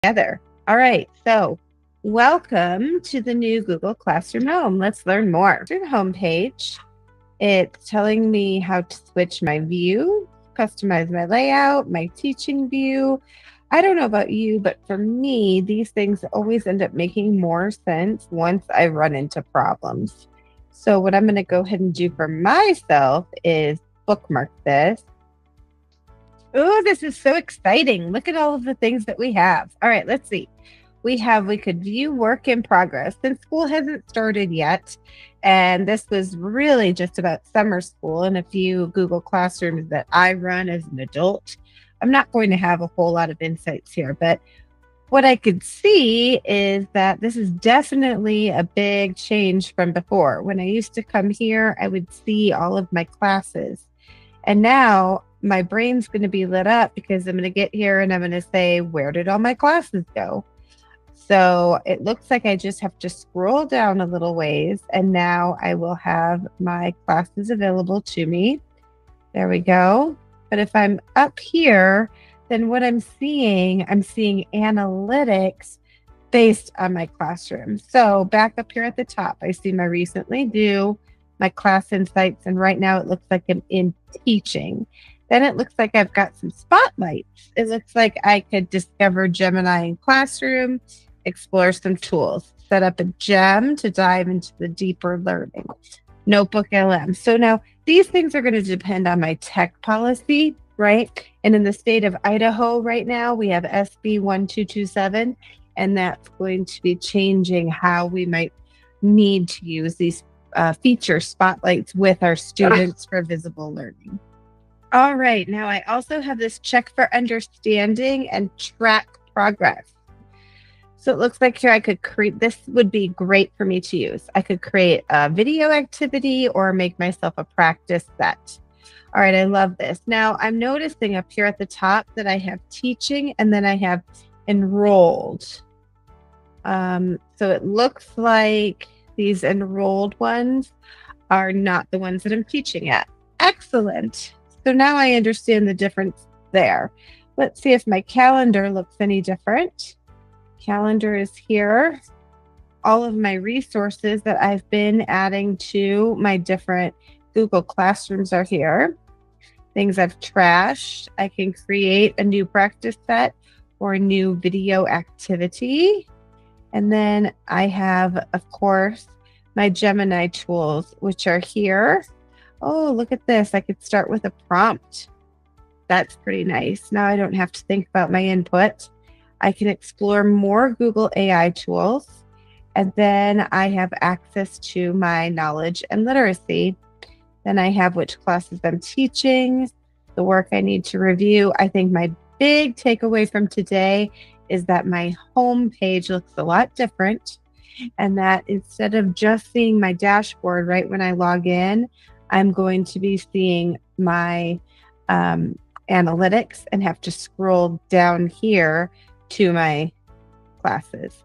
together. All right, so welcome to the new Google Classroom Home. Let's learn more. Through the home page, it's telling me how to switch my view, customize my layout, my teaching view. I don't know about you, but for me, these things always end up making more sense once I run into problems. So, what I'm going to go ahead and do for myself is bookmark this. Oh, this is so exciting. Look at all of the things that we have. All right, let's see. We could view work in progress since school hasn't started yet. And this was really just about summer school and a few Google Classrooms that I run as an adult. I'm not going to have a whole lot of insights here, but what I could see is that this is definitely a big change from before. When I used to come here, I would see all of my classes. And now my brain's going to be lit up because I'm going to get here and I'm going to say, where did all my classes go? So it looks like I just have to scroll down a little ways and now I will have my classes available to me. There we go. But if I'm up here, then what I'm seeing analytics based on my classroom. So back up here at the top, I see my recently due, my class insights, and right now it looks like I'm in teaching. Then it looks like I've got some spotlights. It looks like I could discover Gemini in Classroom, explore some tools, set up a gem to dive into the deeper learning. Notebook LM. So now these things are going to depend on my tech policy, right? And in the state of Idaho right now, we have SB 1227, and that's going to be changing how we might need to use these feature spotlights with our students for visible learning. All right, now I also have this check for understanding and track progress. So it looks like here I could create, this would be great for me to use. I could create a video activity or make myself a practice set. All right, I love this. Now I'm noticing up here at the top that I have teaching and then I have enrolled. So it looks like these enrolled ones are not the ones that I'm teaching at. Excellent. So now I understand the difference there. Let's see if my calendar looks any different. Calendar is here. All of my resources that I've been adding to my different Google Classrooms are here. Things I've trashed. I can create a new practice set or a new video activity. And then I have, of course, my Gemini tools, which are here. Oh, look at this. I could start with a prompt. That's pretty nice. Now I don't have to think about my input. I can explore more Google AI tools. And then I have access to my knowledge and literacy. Then I have which classes I'm teaching, the work I need to review. I think my big takeaway from today is that my home page looks a lot different. And that instead of just seeing my dashboard right when I log in, I'm going to be seeing my analytics and have to scroll down here to my classes.